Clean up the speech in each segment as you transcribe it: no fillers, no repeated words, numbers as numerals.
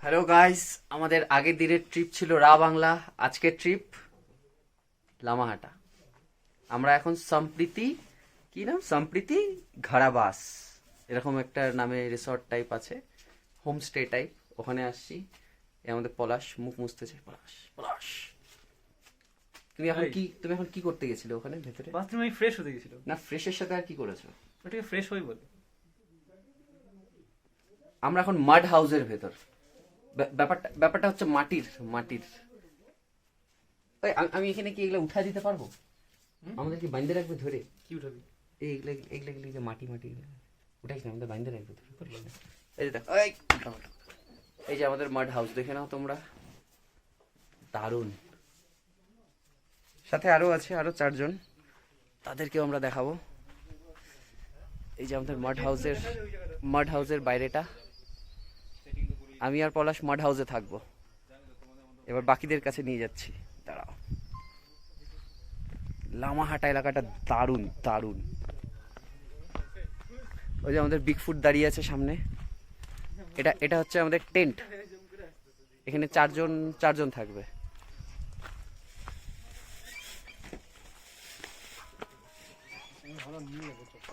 Hello guys, আমাদের আগের দিনের ট্রিপ ছিল রা বাংলা, আজকের ট্রিপ লামাহাটা। আমরা এখন সম্প্রীতি, কি নাম, সম্প্রীতি ঘাড়াবাস এরকম একটা নামে রিসর্ট টাইপ আছে, হোমস্টে টাইপ, ওখানে আসছি। আমাদের পলাশ মুখ মুছতেছে। পলাশ পলাশ তুমি এখন কি করতে গেছিলে ওখানে ভেতরে? বাথরুমে ফ্রেশ হতে গেছিল। না, ফ্রেশের সাথে আর কি করেছো? ওটাকে ফ্রেশ হই বলে। আমরা এখন মাড হাউসের ভেতর। ব্যাপারটা হচ্ছে মাটির। আমি এখানে কি এগুলো উঠা দিতে পারবো? আমাদের কি বাইন্ধে রাখবে ধরে? কি উঠাবি? এগুলো যে মাটি উঠাইস না, আমাদের বাইন্ধে রাখবে ধরে। এই যে দেখো, এই যে আমাদের মাড হাউস, দেখে নাও তোমরা। দারুণ। সাথে আরো আছে, আরো 4 জন, তাদেরকেও আমরা দেখাবো। এই যে আমাদের মাড হাউসের বাইরেটা। আমি আর পলাশ মাড হাউসে থাকবো। এবার বাকিদের কাছে নিয়ে যাচ্ছি, দাঁড়াও। লামাহাটা এলাকাটা দারুণ দারুণ। ওই যে আমাদের বিগ ফুট দাঁড়িয়ে আছে সামনে। এটা হচ্ছে আমাদের টেন্ট। এখানে 4 জন থাকবে।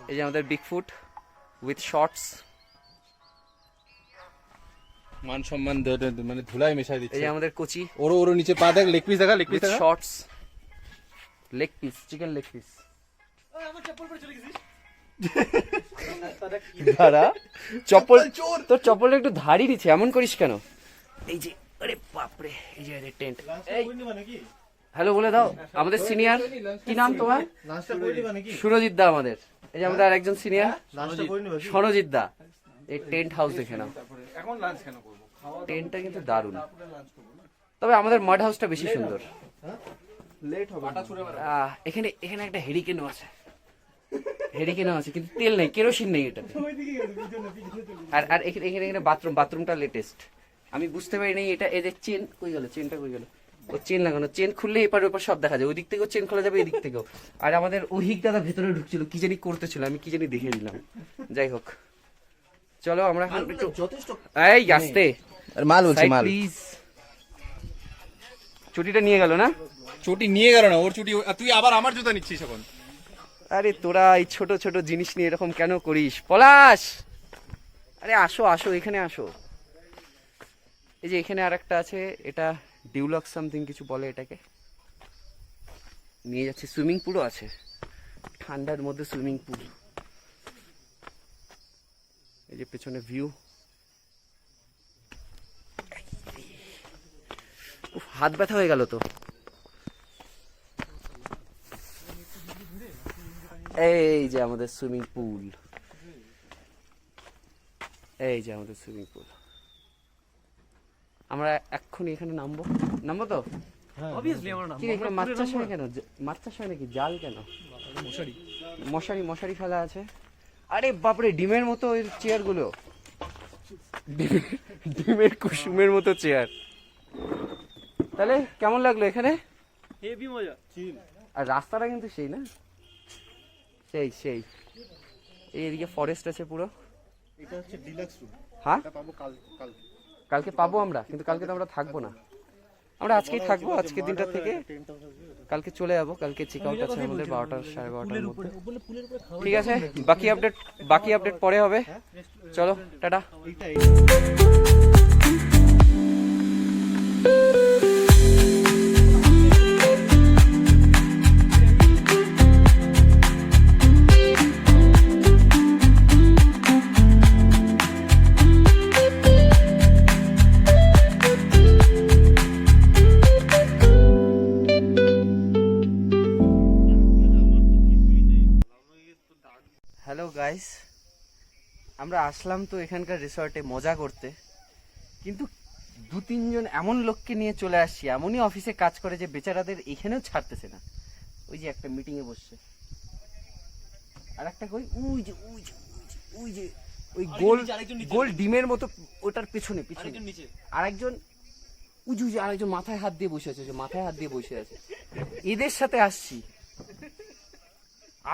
এই যে আমাদের বিগ ফুট উইথ শর্টস। মান সম্মান মানে ধুলাই মেশাই দিচ্ছে। এই যে আমাদের কোচি, ওরো নিচে পা দেখ, লেগ পিস দেখা, লেগ পিস উইথ দেখা। Shorts, leg piece, chicken leg piece. দাঁড়া, তোর চপ্পলটা একটু ধারি দিচ্ছে, এমন করিস কেন? এই যে, আরে বাপরে, এই যে টেন্ট। হ্যালো বলে দাও আমাদের সিনিয়র। কি নাম তোমার? সুরজিৎ দা আমাদের। এই যে আমাদের আর একজন সিনিয়র সনজিৎ দা। এই টেন্ট হাউস দেখে নাও। এখন লাঞ্চ কেন করব? টেন্টটা কিন্তু দারুণ, তবে আমাদের মাড হাউসটা বেশি সুন্দর। লেট হবে। এখানে একটা হেরিকেনও আছে, কিন্তু তেল নেই, কেরোসিন নেই এটাতে। আর এখানে বাথরুমটা লেটেস্ট। আমি বুঝতে পারিনি এটা, এদের চেন কই গেল, চেনটা কই গেল? ও চেন লাগানো, চেন খুললে এপার ওপার সব দেখা যায়। ওই দিক থেকেও চেন খোলা যাবে, এদিক থেকেও। আর আমাদের ওহিক দাদা ভেতরে ঢুকছিল, কি জানি করতেছিল, আমি কি জানি দেখে দিলাম। যাই হোক, চলো আমরা এখন একটু এই আসতে মাল বলছি, মাল প্লিজ। ছুটিটা নিয়ে গেল না? চটি নিয়ে গেল না, ওর চটি। তুই আবার আমার জুতা নিচ্ছিস এখন। আরে তোরা এই ছোট ছোট জিনিস নিয়ে এরকম কেন করিস? পলাশ, আরে আসো আসো, এখানে আসো। এই যে এখানে আর একটা আছে, এটা ডিউলক সামথিং কিছু বলে এটাকে। নিয়ে যাচ্ছি। সুইমিং পুলও আছে, ঠান্ডার মধ্যে সুইমিং পুল। এই যে পেছনে ভিউ। হাত ব্যথা হয়ে গেল তো। এই যে আমাদের সুইমিং পুল, আমরা এক্ষুনি এখানে নামবো তো। অবভিয়াসলি আমরা নাম। কি এখানে মাছ চাষ হয় কেন? মাছ চাষ হয় নাকি? জাল কেন? মশারি ফেলা আছে। আরে বাপরে, ডিমের মতো ওই চেয়ার গুলো, ডিমের কুসুমের মতো চেয়ার। তাহলে কেমন লাগলো এখানে? হেভি মজা। আর রাস্তাটা কিন্তু সেই না, সেই এই এদিকে ফরেস্ট আছে পুরো। এটা হচ্ছে ডিলাক্স রুম। হ্যাঁ, এটা পাবো কালকে পাবো আমরা, কিন্তু কালকে তো আমরা থাকবো না। আমরা আজকেই থাকবো, আজকের দিনটা থেকে কালকে চলে যাবো। কালকে চেক আউট আছে আমাদের 12টা 12:30টার মধ্যে। ঠিক আছে, বাকি আপডেট পরে হবে। চলো টাটা। হ্যালো গাইস, আমরা আসলাম তো এখানকার রিসর্টে মজা করতে, কিন্তু 2-3 জন এমন লোককে নিয়ে চলে আসছি, এমনই অফিসে কাজ করে যে বেচারাদের এখানেও ছাড়তেছে না। ওই যে একটা মিটিং এ বসছে, আর একটা কই ওই গোল ডিমের মতো, ওটার পেছনে আরেকজন আরেকজন মাথায় হাত দিয়ে বসে আছে, এদের সাথে আসছি।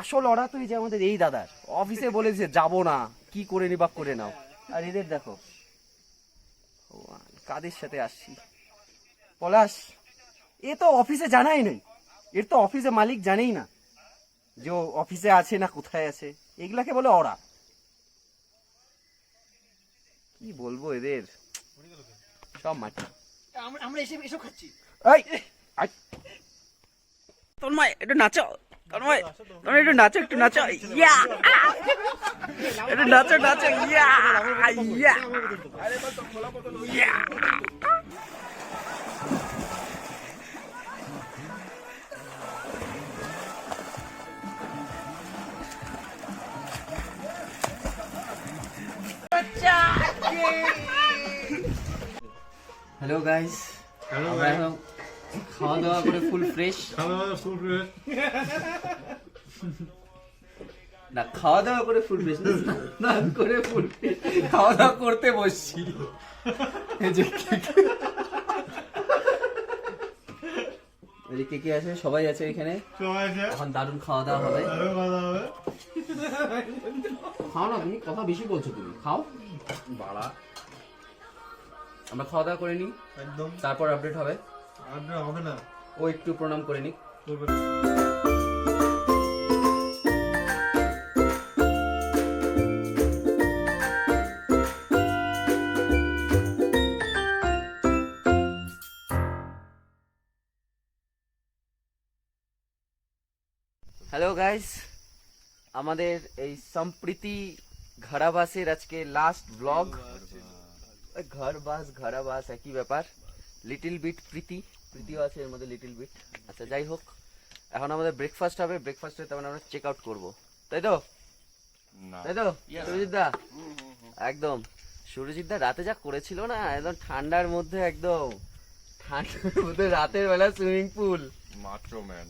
আসল ওরা তো এই যে আমাদের এই দাদার অফিসে বলেছে যাবো না, কি করে নিবা করে নাও। আর এদের দেখো, কাদের সাথে আসছি। পলাশ এ তো অফিসে জানাই নেই, এর তো অফিসে মালিক জানেই না যে ও অফিসে আছে না কোথায় আছে, এগুলাকে বলে ওরা। কি বলবো এদের সব মাটি। আমরা এসব খাচ্ছি। এই আই, তন্ময় একটু নাচো, তন্ময় তন্ময় একটু নাচো, একটু নাচো, ইয়া একটু নাচো নাচো, ইয়া ইয়া ইয়া। হ্যালো গাইস, আমরা এখন খাওয়া দাওয়া করে ফুল ফ্রেশ। না খাওয়া দাওয়া করে ফুল ফ্রেশ না, স্নান করে ফুল ফ্রেশ। খাওয়া দাওয়া করতে বসছি। এই যে কে কে আছে? সবাই আছে এখানে। এখন দারুণ খাওয়া দাওয়া হবে। খাও না, তুমি কথা বেশি বলছো, তুমি খাও বাড়া। আমরা খাওয়া দাওয়া করে নিই, একদম তারপর আপডেট হবে। হবে না, ও একটু প্রণাম করে নিক। হ্যালো গাইস, আমাদের এই সম্প্রীতি ঘরাবাসের আজকে লাস্ট ব্লগ। ঘরাবাস একই ব্যাপার, লিটল বিট প্রীতিও আছে এর মধ্যে, লিটল বিট। আচ্ছা যাই হোক, এখন আমাদের ব্রেকফাস্ট হবে, ব্রেকফাস্টে তারপরে আমরা চেক আউট করবো, তাই তো? তাই তো সুরজিৎ দা? একদম সুরজিৎ দা রাতে যা করেছিল না, একদম ঠান্ডার মধ্যে, একদম ঠান্ডার মধ্যে রাতের বেলা সুইমিং পুল মাত্র ম্যান।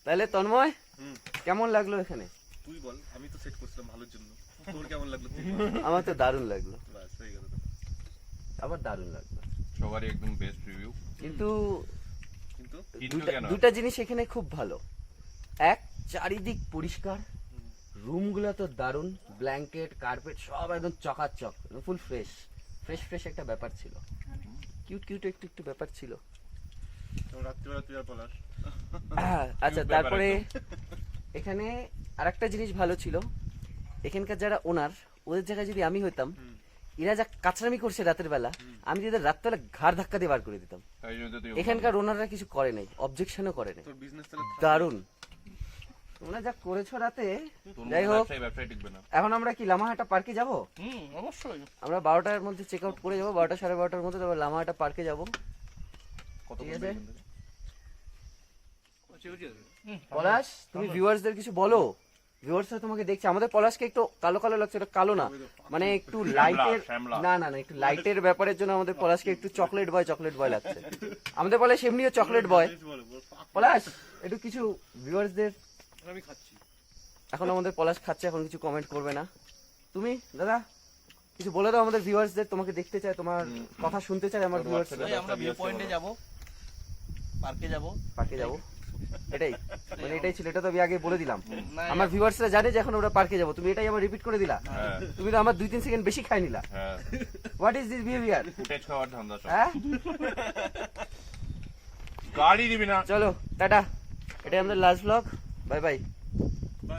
তাহলে তন্ময় কেমন লাগলো এখানে? তুই বল, আমি তো সেট করছিলাম ভালোর জন্য, তোর কেমন লাগলো? আমার তো দারুণ লাগলো, বাস হয়ে গেল। আবার দারুণ লাগলো। সবারই একদম বেস্ট রিভিউ। কিন্তু কিন্তু দুটা জিনিস এখানে খুব ভালো। এক, চারিদিক পরিষ্কার, রুমগুলো তো দারুণ, ব্ল্যাঙ্কেট কার্পেট সব একদম চকাচক, ফুল ফ্রেশ ফ্রেশ একটা ব্যাপার ছিল, কিউট একটু ব্যাপার ছিল। রাত্রিবেলা তুই আর পলাশ। আচ্ছা তারপরে এখানে আরেকটা জিনিস ভালো ছিল, এখানকার যারা ওনার, ওদের জায়গায় যদি আমি হইতাম, এরা যা কাচরামি করছে রাতের বেলা, আমি যদি রাতবেলা ঘাড় ধাক্কা দিয়ে বার করে দিতাম। এখানকার ওনাররা কিছু করে নাই, অবজেকশনও করে নাই, দারুণ তোমরা যা করেছো রাতে। যাই হোক, এখন আমরা কি লামাহাটা পার্কে যাবো? অবশ্যই আমরা 12টার মধ্যে চেক আউট করে যাবো, 12টা 12:30টার মধ্যে, তারপর লামাহাটা পার্কে যাবো। ঠিক আছে পলাশ, তুমি ভিউয়ার্সদের কিছু বলো। ভিউয়ার্সরা তোমাকে দেখছে, আমাদের পলাশকে একটু কালো কালো লাগছে, এটা কালো না, মানে একটু লাইটের, না একটু লাইটের ব্যাপারের জন্য আমাদের পলাশকে একটু চকলেট বয় লাগছে। আমাদের পলাশ এমনিও চকলেট বয়। পলাশ একটু কিছু ভিউয়ার্সদের, আমি খাচ্ছি এখন আমাদের পলাশ খাচ্ছে, এখন কিছু কমেন্ট করবে না। তুমি দাদা কিছু বলে দাও আমাদের ভিউয়ার্সদের, তোমাকে দেখতে চায়, তোমার কথা শুনতে চায় আমার ভিউয়ার্সরা। আমরা ভিউ পয়েন্টে যাব, পার্কে যাব, এটাই মানে এটাই ছিল, এটা তো আমি আগে বলে দিলাম। আমার ভিউয়ার্সরা জানে যে এখন আমরা পার্কে যাব, তুমি এটাই আবার রিপিট করে দিলা। তুমি তো আমার 2-3 সেকেন্ড বেশি খাই নিলা। What is this behaviour? Footage খাওয়ার ধান্দা সব। হ্যাঁ গাড়ি দিবি না। চলো টাটা, এটাই আমাদের লাস্ট ব্লগ, বাই বাই।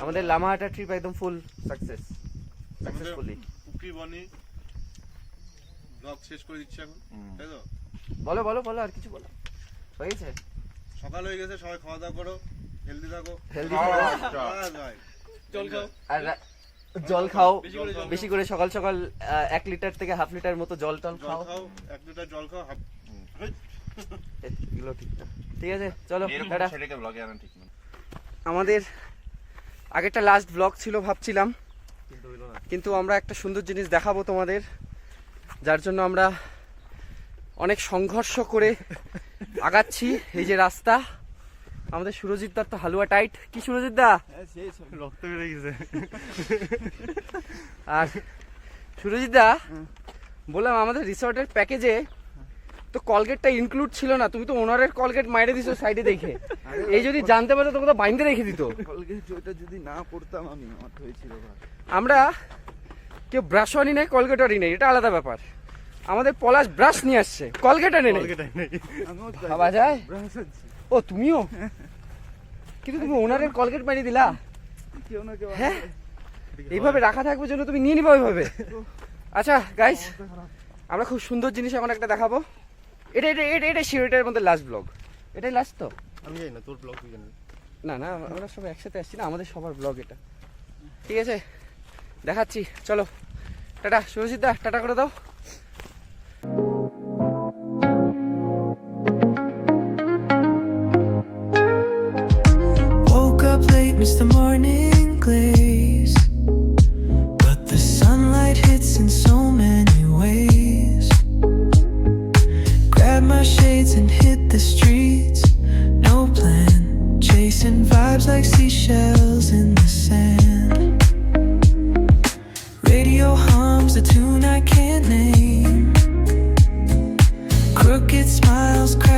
আমাদের লামাহাটা ট্রিপ একদম ফুল সাকসেসফুলি। কুকি বনি ব্লগ শেষ করে দিচ্ছি এখন, তাই তো? বলো আর কিছু বলো, হয়েছে? সকাল হয়ে গেছে, সবাই খাওয়া দাওয়া করো, হেলদি থাকো, হেলদি ভাই। জল খাও, আর জল খাও বেশি করে, সকাল সকাল 1 লিটার থেকে হাফ লিটার মতো জল জল খাও। খাও, 1 লিটার জল খাও। এগুলো ঠিক না, ঠিক আছে চলো এরকম টাটা। ছেলেকে ব্লগে আনা ঠিক না। আমাদের আগেরটা লাস্ট ব্লগ ছিল ভাবছিলাম, কিন্তু আমরা একটা সুন্দর জিনিস দেখাবো তোমাদের, যার জন্য আমরা অনেক সংঘর্ষ করে আগাচ্ছি। এই যে রাস্তা, আমাদের সুরজিৎ দার তো হালুয়া টাইট, কি সুরজিৎ দা? রক্ত বেড়ে গেছে। আর সুরজিৎ দা বললাম আমাদের রিসর্টের প্যাকেজে তো কলগেটটা ইনক্লুড ছিল না, তুমি তো ওনারের কলগেট মাইরে দিছো সাইডে দেখে, এই যদি জানতে পারতো তোকে তো বাইন্দে রেখে দিত। ওটা যদি না পড়তাম আমি, আমার হয়েছিল। আমরা কেউ ব্রাশও আনি নাই, কলগেটও আনি নাই, এটা আলাদা ব্যাপার, আমাদের পলাশ ব্রাশ নিয়ে আসছে, কলগেট আনে নেই। ভাবা যায়। ও তুমিও, কিন্তু তুমি ওনারের কলগেট মারিয়ে দিলা। হ্যাঁ, এইভাবে রাখা থাকবে জন্য তুমি নিয়ে নিবা ওইভাবে। আচ্ছা গাইস, আমরা খুব সুন্দর জিনিস এখন একটা দেখাবো। এটা এটা এটা এটা শিওর, এটার মধ্যে লাস্ট ব্লগ। এটাই লাস্ট তো? আমি জানি না, তোর ব্লগ তুই জানিস। না না, আমরা সবাই একসাথে আসছি না, আমাদের সবার ব্লগ এটা। ঠিক আছে, দেখাচ্ছি, চলো টাটা। শুভজিৎ দা টাটা করে দাও। Woke up late, missed the morning glaze, but the sunlight hits in so many ways. Grab my shades and hit the streets, no plan, chasing vibes like seashells in the sand. Radio hums a tune I can't name, crooked smiles crash